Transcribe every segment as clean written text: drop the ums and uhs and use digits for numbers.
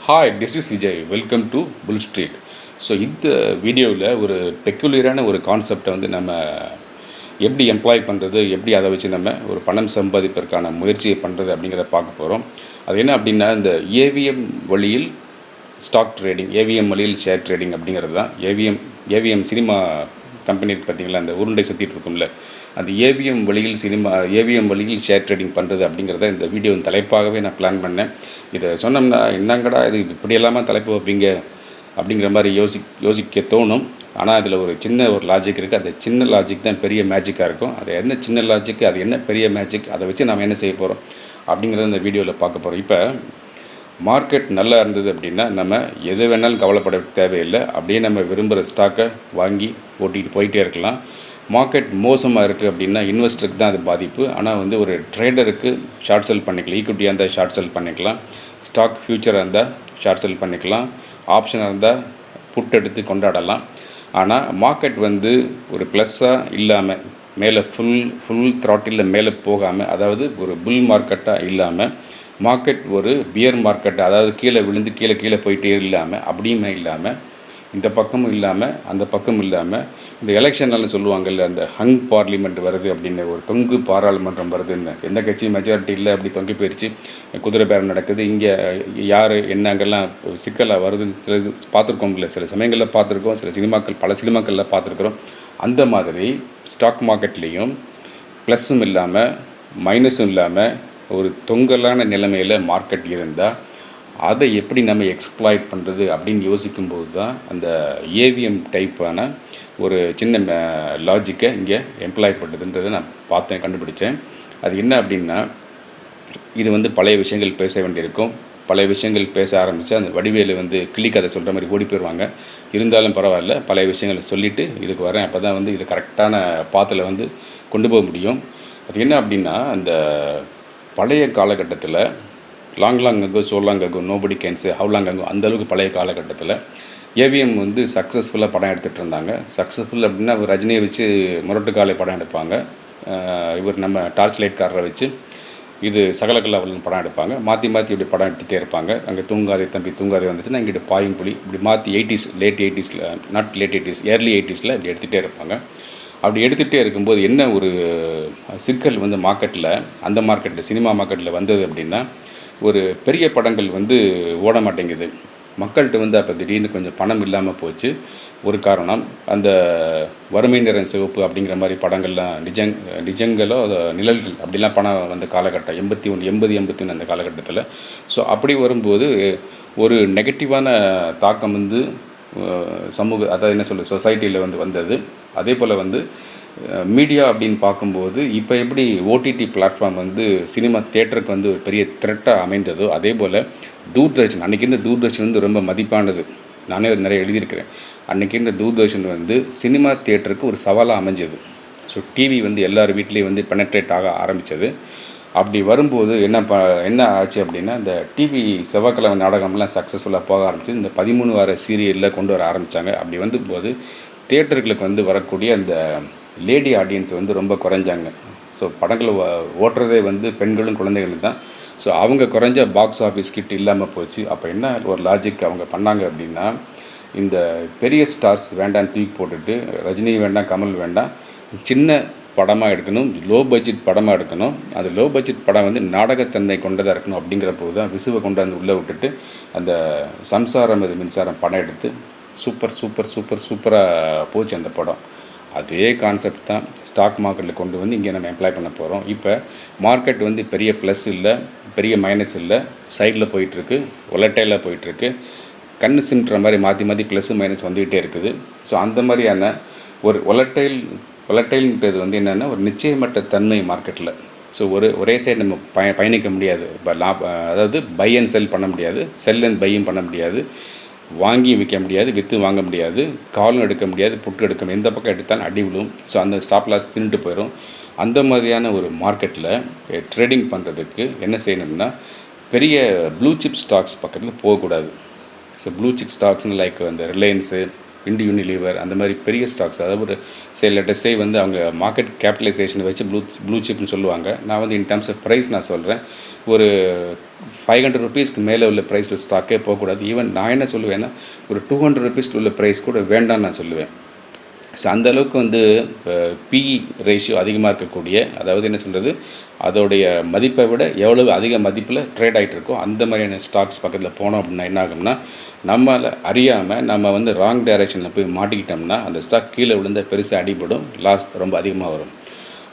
Hi, this is Vijay. Welcome to bull street. So இந்த வீடியோவில் ஒரு பெக்குலியரான ஒரு கான்செப்டை வந்து நம்ம எப்படி எம்ப்ளாய் பண்ணுறது, எப்படி அதை வச்சு நம்ம ஒரு பணம் சம்பாதிப்பதற்கான முயற்சியை பண்ணுறது அப்படிங்கிறத பார்க்க போகிறோம். அது என்ன அப்படின்னா, இந்த ஏவிஎம் வழியில் ஸ்டாக் ட்ரேடிங், ஏவிஎம் வழியில் ஷேர் ட்ரேடிங் அப்படிங்கிறது தான். ஏவிஎம் சினிமா கம்பெனி இருக்குது பார்த்தீங்களா, அந்த உருண்டை சுற்றிட்டு இருக்கும்ல, அந்த ஏவிஎம் வழியில் ஷேர் ட்ரேடிங் பண்ணுறது அப்படிங்கிறத இந்த வீடியோவின் தலைப்பாகவே நான் பிளான் பண்ணேன். இதை சொன்னோம்னா என்னங்கடா இது இப்படியெல்லாமா தலைப்பு வைப்பீங்க அப்படிங்கிற மாதிரி யோசிக்க தோணும். ஆனால் அதில் ஒரு சின்ன லாஜிக் இருக்குது. அந்த சின்ன லாஜிக் தான் பெரிய மேஜிக்காக இருக்கும். அது என்ன சின்ன லாஜிக், அது என்ன பெரிய மேஜிக், அதை வச்சு நம்ம என்ன செய்ய போகிறோம் அப்படிங்கிறத இந்த வீடியோவில் பார்க்க போகிறோம். இப்போ மார்க்கெட் நல்லா இருந்தது அப்படின்னா நம்ம எது வேணாலும் கவலைப்பட தேவையில்லை. அப்படியே நம்ம விரும்புகிற ஸ்டாக்கை வாங்கி ஓட்டிகிட்டு போயிட்டே இருக்கலாம். மார்க்கெட் மோசமாக இருக்குது அப்படின்னா இன்வெஸ்டருக்கு தான் அது பாதிப்பு. ஆனால் வந்து ஒரு ட்ரேடருக்கு ஷார்ட் செல் பண்ணிக்கலாம். ஈக்விட்டியாக இருந்தால் ஷார்ட் செல் பண்ணிக்கலாம், ஸ்டாக் ஃப்யூச்சராக இருந்தால் ஷார்ட் செல் பண்ணிக்கலாம், ஆப்ஷனாக இருந்தால் புட் எடுத்து கொண்டாடலாம். ஆனால் மார்க்கெட் வந்து ஒரு ப்ளஸ்ஸாக இல்லாமல் மேலே ஃபுல் த்ராட்டிலில் மேலே போகாமல், அதாவது ஒரு புல் மார்க்கெட்டாக இல்லாமல், மார்க்கெட் ஒரு பியர் மார்க்கெட், அதாவது கீழே விழுந்து கீழே போயிட்டே இல்லாமல், அப்படியுமே இல்லாமல், இந்த பக்கமும் இல்லாமல் அந்த பக்கமும் இல்லாமல், இந்த எலெக்ஷன்லாம் சொல்லுவாங்கல்ல, அந்த ஹங் பார்லிமெண்ட் வருது அப்படின்னு, ஒரு தொங்கு பாராளுமன்றம் வருதுன்னு, எந்த கட்சியும் மெஜாரிட்டி இல்லை, அப்படி தொங்கி போயிடுச்சு, குதிரை பேரம் நடக்குது, இங்கே யார் என்னங்கெல்லாம் சிக்கலாக வருதுன்னு சில பார்த்துருக்கோம்ல, சில சமயங்களில் பார்த்துருக்கோம், பல சினிமாக்களில் பார்த்துருக்குறோம். அந்த மாதிரி ஸ்டாக் மார்க்கெட்லேயும் ப்ளஸ்ஸும் இல்லாமல் மைனஸும் இல்லாமல் ஒரு தொங்கலான நிலைமையில் மார்க்கெட் இருந்தால் அதை எப்படி நம்ம எக்ஸ்ப்ளாய்ட் பண்ணுறது அப்படின்னு யோசிக்கும்போது தான் அந்த ஏவிஎம் டைப்பான ஒரு சின்ன லாஜிக்கை இங்கே எம்ப்ளாய் பண்ணுறதுன்றதை நான் கண்டுபிடிச்சேன். அது என்ன அப்படின்னா, இது வந்து பழைய விஷயங்கள் பேச வேண்டியிருக்கும். பழைய விஷயங்கள் பேச ஆரம்பித்தா அந்த வடிவேலு வந்து கிளிக்கதை சொல்கிற மாதிரி ஓடி போயிடுவாங்க. இருந்தாலும் பரவாயில்ல, பழைய விஷயங்களை சொல்லிவிட்டு இதுக்கு வரேன். அப்போ தான் வந்து இது கரெக்டான பாத்தில் வந்து கொண்டு போக முடியும். அது என்ன அப்படின்னா, அந்த பழைய காலகட்டத்தில் long ago, ago, nobody can say how long ago, அந்தளவுக்கு பழைய காலகட்டத்தில் ஏவிஎம் வந்து சக்ஸஸ்ஃபுல்லாக படம் எடுத்துகிட்டு இருந்தாங்க. சக்ஸஸ்ஃபுல் அப்படின்னா ரஜினியை வச்சு முரட்டுக்காலை படம் எடுப்பாங்க, இவர் நம்ம டார்ச் லைட்காரரை வச்சு இது சகலகலாவலன் படம் எடுப்பாங்க. மாற்றி இப்படி படம் எடுத்துகிட்டே இருப்பாங்க. அங்கே தூங்காதே தம்பி தூங்காதே வந்துச்சுன்னா இங்கிட்ட பாயும் புலி, இப்படி மாற்றி லேட் எயிட்டிஸ் ஏர்லி 80s இப்படி எடுத்துகிட்டே இருப்பாங்க. அப்படி எடுத்துகிட்டே இருக்கும்போது என்ன ஒரு சிக்கல் வந்து மார்க்கெட்டில், அந்த மார்க்கெட்டில் சினிமா மார்க்கெட்டில் வந்தது அப்படின்னா, ஒரு பெரிய படங்கள் வந்து ஓட மாட்டேங்குது. மக்கள்கிட்ட வந்து அப்போ திடீர்னு கொஞ்சம் பணம் இல்லாமல் போச்சு. ஒரு காரணம், அந்த வறுமை நிறம் சிவப்பு அப்படிங்கிற மாதிரி படங்கள்லாம் நிஜங்களோ நிழல்கள் அப்படிலாம் பணம் வந்த காலகட்டம் 81 அந்த காலகட்டத்தில். ஸோ அப்படி வரும்போது ஒரு நெகட்டிவான தாக்கம் வந்து அதாவது என்ன சொல்லுது, சொசைட்டியில் வந்து வந்தது. அதே போல் வந்து மீடியா அப்படின்னு பார்க்கும்போது இப்போ எப்படி ஓடிடி பிளாட்ஃபார்ம் வந்து சினிமா தியேட்டருக்கு வந்து ஒரு பெரிய த்ரெட்டாக அமைந்ததோ, அதே போல் தூர்தர்ஷன், அன்றைக்கி இருந்த தூர்தர்ஷன் வந்து ரொம்ப மதிப்பானது. நானே நிறைய எழுதியிருக்கிறேன். அன்றைக்கி இருந்த தூர்தர்ஷன் வந்து சினிமா தியேட்டருக்கு ஒரு சவாலாக அமைஞ்சது. ஸோ டிவி வந்து எல்லார் வீட்லேயும் வந்து பெனட்ரேட் ஆக ஆரம்பித்தது. அப்படி வரும்போது என்ன ஆச்சு அப்படின்னா, இந்த டிவி செவ்வாய்க்கிழமை நாடகம்லாம் சக்ஸஸ்ஃபுல்லாக போக ஆரம்பிச்சது. இந்த 13 வார சீரியலில் கொண்டு வர ஆரம்பித்தாங்க. அப்படி வந்தபோது தியேட்டர்களுக்கு வந்து வரக்கூடிய அந்த லேடி ஆடியன்ஸ் வந்து ரொம்ப குறைஞ்சாங்க. ஸோ படங்களை ஓட்டுறதே வந்து பெண்களும் குழந்தைகளும் தான். ஸோ அவங்க குறைஞ்ச பாக்ஸ் ஆஃபீஸ் கிட் இல்லாமல் போச்சு. அப்போ என்ன ஒரு லாஜிக் அவங்க பண்ணாங்க அப்படின்னா, இந்த பெரிய ஸ்டார்ஸ் வேண்டாம் தூக்கி போட்டுட்டு, ரஜினி வேண்டாம், கமல் வேண்டாம், சின்ன படமாக எடுக்கணும், லோ பட்ஜெட் படமாக எடுக்கணும். அது லோ பட்ஜெட் படம் வந்து நாடகத்தன்மை கொண்டதாக இருக்கணும். அப்படிங்கிற போது தான் விசுவை கொண்டாந்து உள்ளே விட்டுட்டு அந்த சம்சாரம் இது மின்சாரம் படம் எடுத்து சூப்பராக போச்சு அந்த படம். அதே கான்செப்ட் தான் ஸ்டாக் மார்க்கெட்டில் கொண்டு வந்து இங்கே நம்ம எம்ப்ளாய் பண்ண போகிறோம். இப்போ மார்க்கெட் வந்து பெரிய ப்ளஸ் இல்லை, பெரிய மைனஸ் இல்லை, சைடில் போயிட்டுருக்கு, ஒலட்டைலாக போயிட்டுருக்கு, கண்ணு சிமிட்டுற மாதிரி மாற்றி ப்ளஸ்ஸு மைனஸ் வந்துக்கிட்டே இருக்குது. ஸோ அந்த மாதிரியான ஒரு ஒலட்டைல்ன்றது வந்து என்னென்னா ஒரு நிச்சயமற்ற தன்மை மார்க்கெட்டில். ஸோ ஒரே சைடு நம்ம பயணிக்க முடியாது. அதாவது பை அண்ட் செல் பண்ண முடியாது, செல் அண்ட் பையும் பண்ண முடியாது, வாங்கி விற்க முடியாது, விற்று வாங்க முடியாது, காலும் எடுக்க முடியாது, புட்டு எடுக்க முடியாது, எந்த பக்கம் எடுத்தாலும் அடி விழும். ஸோ அந்த ஸ்டாப் லாஸ் தின்னுட்டு போயிடும். அந்த மாதிரியான ஒரு மார்க்கெட்டில் ட்ரேடிங் பண்ணுறதுக்கு என்ன செய்யணும்னா, பெரிய ப்ளூ சிப் ஸ்டாக்ஸ் பக்கத்தில் போகக்கூடாது. ஸோ ப்ளூ சிப் ஸ்டாக்ஸ்னு லைக் அந்த ரிலையன்ஸு, யூனிலீவர், அந்த மாதிரி பெரிய ஸ்டாக்ஸ், அதாவது ஒரு லெட்டஸ்ஸே வந்து அவங்க மார்க்கெட் கேபிட்டலைசேஷனை வச்சு ப்ளூ சிப்னு சொல்லுவாங்க. நான் வந்து இன் டர்ம்ஸ் ஆஃப் ப்ரைஸ் நான் சொல்கிறேன். ஒரு 500 ரூபீஸ்க்கு மேலே உள்ள ப்ரைஸில் ஸ்டாக்கே போகக்கூடாது. ஈவன் நான் என்ன சொல்லுவேன்னா ஒரு 200 ரூபீஸ்க்கு உள்ள ப்ரைஸ் கூட வேண்டாம்னு நான் சொல்லுவேன். ஸோ அந்தளவுக்கு வந்து பிஇ ரேஷியோ அதிகமாக இருக்கக்கூடிய, அதாவது என்ன சொல்கிறது, அதோடைய மதிப்பை விட எவ்வளவு அதிக மதிப்பில் ட்ரேட் ஆகிட்டு இருக்கோ அந்த மாதிரியான ஸ்டாக்ஸ் பக்கத்தில் போனோம் அப்படின்னா என்ன ஆகும்னா, நம்மளை அறியாமல் நம்ம வந்து ராங் டைரெக்ஷனில் போய் மாட்டிக்கிட்டோம்னா அந்த ஸ்டாக் கீழே விழுந்த பெருசாக அடிபடும், லாஸ் ரொம்ப அதிகமாக வரும்.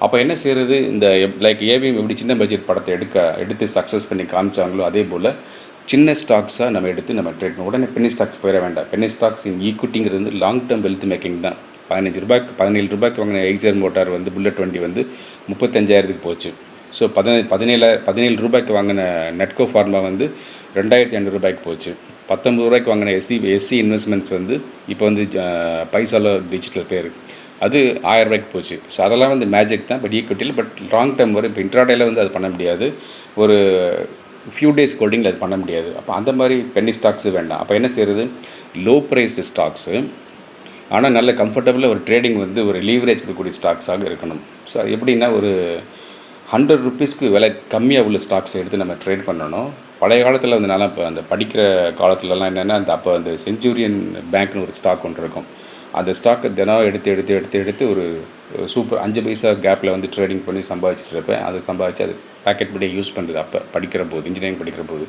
அப்போ என்ன செய்கிறது, இந்த லைக் ஏவிஎம் எப்படி சின்ன பட்ஜெட் படத்தை எடுத்து சக்ஸஸ் பண்ணி காமிச்சாங்களோ அதே போல் சின்ன ஸ்டாக்ஸாக நம்ம எடுத்து நம்ம ட்ரேட் பண்ணணும். உடனே பென்னி ஸ்டாக்ஸ் போயிட வேண்டாம். பென்னி ஸ்டாக்ஸ் இன் ஈக்விட்டிங்கிறது வந்து லாங் டேர்ம் வெல்த் மேக்கிங் தான். 15 ரூபாய்க்கு 17 ரூபாய்க்கு வாங்கின எக்ஸர் மோட்டார் வந்து புல்லட் வண்டி வந்து 35,000க்கு போச்சு. ஸோ 17 ரூபாய்க்கு வாங்கின நெட்கோ ஃபார்மா வந்து 2,500 ரூபாய்க்கு போச்சு. 19 ரூபாய்க்கு வாங்கின எஸ்சி இன்வெஸ்ட்மெண்ட்ஸ் வந்து இப்போ வந்து பைசாலோ டிஜிட்டல் பேர், அது 1000 ரூபாய்க்கு போச்சு. ஸோ அதெல்லாம் வந்து மேஜிக் தான், பட் ஈக்விட்டியில். பட் லாங் டேர்ம் வரும். இப்போ இன்ட்ராடேயில் வந்து அது பண்ண முடியாது, ஒரு ஃபியூ டேஸ் ஹோல்டிங்கில் அது பண்ண முடியாது. அப்போ அந்த மாதிரி பென்னி ஸ்டாக்ஸு வேண்டாம். அப்போ என்ன செய்கிறது, லோ ப்ரைஸ்டு ஸ்டாக்ஸு ஆனால் நல்ல கம்ஃபர்டபுளாக ஒரு ட்ரேடிங் வந்து ஒரு லீவரேஜ் இருக்கக்கூடிய ஸ்டாக்ஸாக இருக்கணும். ஸோ அது எப்படின்னா ஒரு 100 ரூபீஸ்க்கு விலை கம்மியாக உள்ள ஸ்டாக்ஸ் எடுத்து நம்ம ட்ரேட் பண்ணணும். பழைய காலத்தில் வந்து நல்லா இப்போ அந்த படிக்கிற காலத்துலலாம் என்னென்னா அப்போ அந்த செஞ்சுரியன் பேங்க்னு ஒரு ஸ்டாக் ஒன்று இருக்கும். அந்த ஸ்டாக்கை தினம் எடுத்து ஒரு சூப்பர் 5 பைசா கேப்பில் வந்து ட்ரேடிங் பண்ணி சம்பாதிச்சுட்டு இருப்பேன். அதை சம்பாதிச்சு அது பேக்கெட் படியே யூஸ் பண்ணுறது அப்போ படிக்கிற போது, இன்ஜினியரிங் படிக்கிற போது.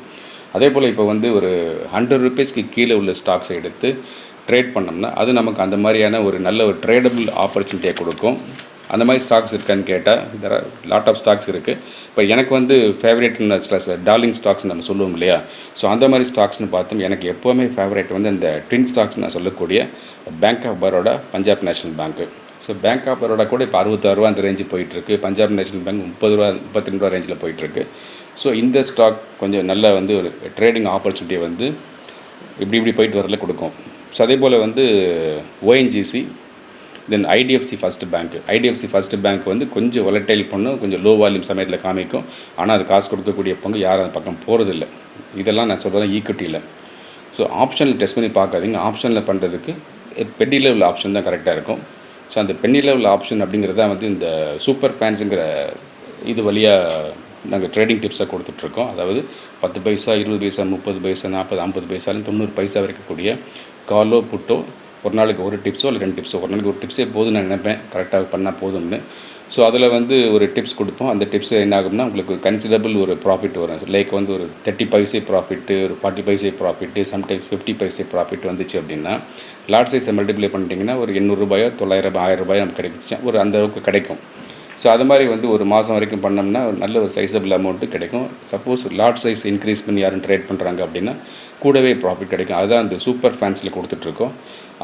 அதே போல் இப்போ வந்து ஒரு 100 ரூபீஸ்க்கு கீழே உள்ள ஸ்டாக்ஸை எடுத்து ட்ரேட் பண்ணோம்னா அது நமக்கு அந்த மாதிரியான ஒரு நல்ல ஒரு ட்ரேடபிள் ஆப்பர்ச்சுனிட்டியை கொடுக்கும். அந்த மாதிரி ஸ்டாக்ஸ் இருக்கான்னு கேட்டால் there are lot of stocks இருக்குது. இப்போ எனக்கு வந்து ஃபேவரேட்னு டார்லிங் ஸ்டாக்ஸ் நம்ம சொல்லுவோம் இல்லையா, ஸோ அந்த மாதிரி ஸ்டாக்ஸ்னு பார்த்தோம். எனக்கு எப்போவுமே ஃபேவரேட் வந்து அந்த ட்வின் ஸ்டாக்ஸ் நான் சொல்லக்கூடிய bank of Baroda, Punjab national bank. So bank of Baroda கூட இப்போ 66 ரூபா அந்த ரேஞ்சு போயிட்டுருக்கு. பஞ்சாப் நேஷனல் பேங்க் 30 ரூபா 32 ரூபா ரேஞ்சில் போயிட்டுருக்கு. ஸோ இந்த ஸ்டாக் கொஞ்சம் நல்ல வந்து ஒரு ட்ரேடிங் ஆப்பர்ச்சுனிட்டியை வந்து இப்படி போயிட்டு வரல கொடுக்கும். ஸோ அதே போல் வந்து ஓஎன்ஜிசி, தென் ஐடிஎஃப்சி ஃபஸ்ட்டு பேங்க் வந்து கொஞ்சம் வொலட்டைல் பண்ணும், கொஞ்சம் லோ வால்யூம் சமயத்தில் காமிக்கும். ஆனால் அது காசு கொடுக்கக்கூடிய பங்கு யாரும் அந்த பக்கம் போகிறதில்ல. இதெல்லாம் நான் சொல்கிறேன் ஈக்விட்டியில். ஸோ ஆப்ஷனில் டெஸ்ட் பண்ணி பார்க்காதீங்க. ஆப்ஷனில் பண்ணுறதுக்கு பென்னி லெவல் ஆப்ஷன் தான் கரெக்டாக இருக்கும். ஸோ அந்த பென்னி லெவல் ஆப்ஷன் அப்படிங்கிறது தான் வந்து இந்த சூப்பர் ஃபேன்ஸுங்கிற இது வழியாக நாங்கள் ட்ரேடிங் டிப்ஸாக கொடுத்துட்ருக்கோம். அதாவது 10 பைசா, 20 பைசா, 30 பைசா, 40, 50 பைசாலும் 90 பைசா வரைக்கக்கூடிய காலோ புட்டோ, ஒரு நாளைக்கு ஒரு டிப்ஸோ இல்லை 2 டிப்ஸோ, ஒரு நாளைக்கு ஒரு டிப்ஸே போதும் நான் நினைப்பேன், கரெக்டாக பண்ணால் போதும்னு. ஸோ அதில் வந்து ஒரு டிப்ஸ் கொடுப்போம். அந்த டிப்ஸ் என்ன ஆகும்னா உங்களுக்கு கன்சிடரபிள் ஒரு ப்ராஃபிட் வரும். லைக் வந்து ஒரு 30 பைசே ப்ராஃபிட்டு, ஒரு 40 paise profit, sometimes 50 paise profit வந்துச்சு அப்படின்னா லாட் சைஸை மல்டிப்ளை பண்ணிட்டீங்கன்னா ஒரு 800 ரூபாயோ 900 1000 ரூபாயோ நமக்கு கிடைச்சிச்சு, ஒரு அந்த அளவுக்கு கிடைக்கும். ஸோ அது மாதிரி வந்து ஒரு மாதம் வரைக்கும் பண்ணோம்னா ஒரு நல்ல ஒரு சைஸபிள் அமௌண்ட்டு கிடைக்கும். சப்போஸ் லாட் சைஸ் இன்க்ரீஸ் பண்ணி யாரும் ட்ரேட் பண்ணுறாங்க அப்படின்னா கூடவே ப்ராஃபிட் கிடைக்கும். அதுதான் அந்த சூப்பர் ஃபேன்ஸில் கொடுத்துட்ருக்கோம்.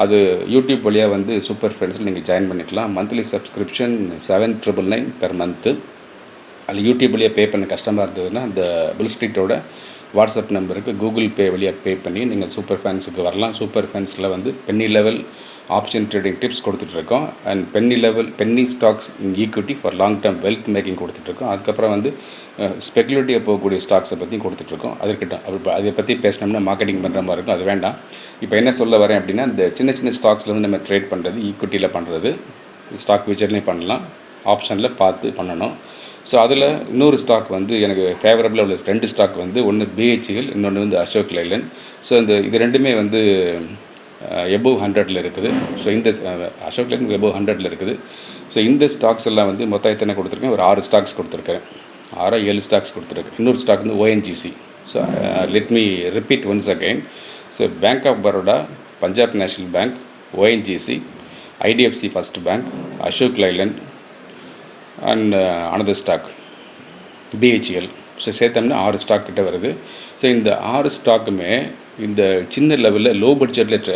அது யூடியூப் வழியாக வந்து சூப்பர் ஃபேன்ஸில் நீங்கள் ஜாயின் பண்ணிக்கலாம். Monthly subscription 799 per month. அதில் யூடியூப் வழியாக பே பண்ண கஷ்டமாக இருந்ததுன்னா அந்த புல் ஸ்ட்ரீட்டோட வாட்ஸ்அப் நம்பருக்கு கூகுள் பே வழியாக பே பண்ணி நீங்கள் சூப்பர் ஃபேன்ஸுக்கு வரலாம். சூப்பர் ஃபேன்ஸில் வந்து penny level option trading tips கொடுத்துட்ருக்கோம். And penny stocks in equity for long term wealth making கொடுத்துட்ருக்கோம். அதுக்கப்புறம் வந்து ஸ்பெகுலேட்டிவாக போகக்கூடிய ஸ்டாக்ஸை பற்றி கொடுத்துட்ருக்கோம். அதுக்கிட்ட அதை பற்றி பேசினோம்னா மார்க்கெட்டிங் பண்ணுற மாதிரி இருக்கும், அது வேண்டாம். இப்போ என்ன சொல்ல வரேன் அப்படின்னா, இந்த சின்ன ஸ்டாக்ஸில் வந்து நம்ம ட்ரேட் பண்ணுறது, ஈக்விட்டியில் பண்ணுறது, ஸ்டாக் ஃபியூச்சர்லேயும் பண்ணலாம், ஆப்ஷனில் பார்த்து பண்ணணும். ஸோ அதில் இன்னொரு ஸ்டாக் வந்து எனக்கு ஃபேவரபிளாக உள்ள 2 ஸ்டாக் வந்து ஒன்று பிஹெச்இஎல், இன்னொன்று வந்து அசோக் லைலண்ட். ஸோ இது ரெண்டுமே வந்து எபோவ் 100ல் இருக்குது. ஸோ இந்த அசோக் லைலண்ட் எபோவ் 100ல் இருக்குது. ஸோ இந்த ஸ்டாக்ஸ் எல்லாம் வந்து மொத்தம் எத்தனை கொடுத்துருக்கேன், ஒரு 6 ஸ்டாக்ஸ் கொடுத்துருக்கேன், 7 ஸ்டாக்ஸ் கொடுத்துருக்கேன். இன்னொரு ஸ்டாக் வந்து ONGC. So let me repeat once again. So bank of Baroda, Punjab national bank, ONGC, IDFC first bank, Ashok Leyland and another stock BHEL. So சேர்த்தோம்னா 6 ஸ்டாக் கிட்ட வருது. ஸோ இந்த 6 ஸ்டாக்குமே இந்த சின்ன லெவலில் லோ பட்ஜெட்டில்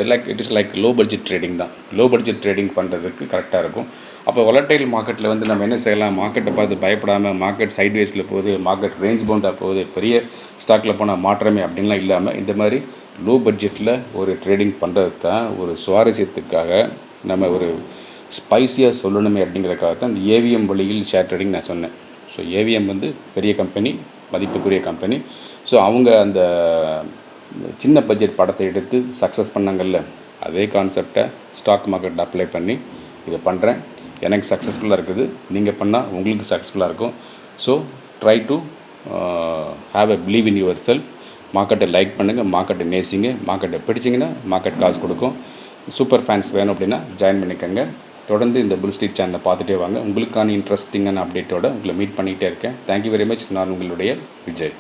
லைக் லோ பட்ஜெட் ட்ரேடிங் தான். லோ பட்ஜெட் ட்ரேடிங் பண்ணுறதுக்கு கரெக்டாக இருக்கும். அப்போ வாலடைல் மார்க்கெட்டில் வந்து நம்ம என்ன செய்யலாம், மார்க்கெட்டை பார்த்து பயப்படாமல், மார்க்கெட் சைட்வேஸில் போகுது, மார்க்கெட் ரேஞ்ச் பவுண்டாக போகுது, பெரிய ஸ்டாக்கில் போனால் மாற்றமே அப்படின்லாம் இல்லாமல் இந்த மாதிரி லோ பட்ஜெட்டில் ஒரு ட்ரேடிங் பண்ணுறது தான் ஒரு சுவாரஸ்யத்துக்காக, நம்ம ஒரு ஸ்பைஸியாக சொல்லணுமே அப்படிங்கிறதுக்காக தான் இந்த ஏவிஎம் வழியில் ஷேர் ட்ரேடிங் நான் சொன்னேன். ஸோ ஏவிஎம் வந்து பெரிய கம்பெனி, மதிப்புக்குரிய கம்பெனி. ஸோ அவங்க அந்த சின்ன பட்ஜெட் படத்தை எடுத்து சக்ஸஸ் பண்ணாங்கல்ல, அதே கான்செப்டை ஸ்டாக் மார்க்கெட் அப்ளை பண்ணி இதை பண்ணுறேன். எனக்கு சக்ஸஸ்ஃபுல்லாக இருக்குது, நீங்கள் பண்ணால் உங்களுக்கு சக்ஸஸ்ஃபுல்லாக இருக்கும். So try to have a believe in your self. மார்க்கெட்டை லைக் பண்ணுங்கள், மார்க்கெட்டை நேசிங்க. மார்க்கெட்டை பிடிச்சிங்கன்னா மார்க்கெட் காசு கொடுக்கும். சூப்பர் ஃபேன்ஸ் வேணும் அப்படின்னா ஜாயின் பண்ணிக்கோங்க. தொடர்ந்து இந்த புல் ஸ்ட்ரீட் சேனலை பார்த்துட்டே வாங்க. உங்களுக்கான இன்ட்ரெஸ்டிங்கான அப்டேட்டோட உங்களை மீட் பண்ணிகிட்டே இருக்கேன். Thank you very much. நான் உங்களுடைய விஜய்.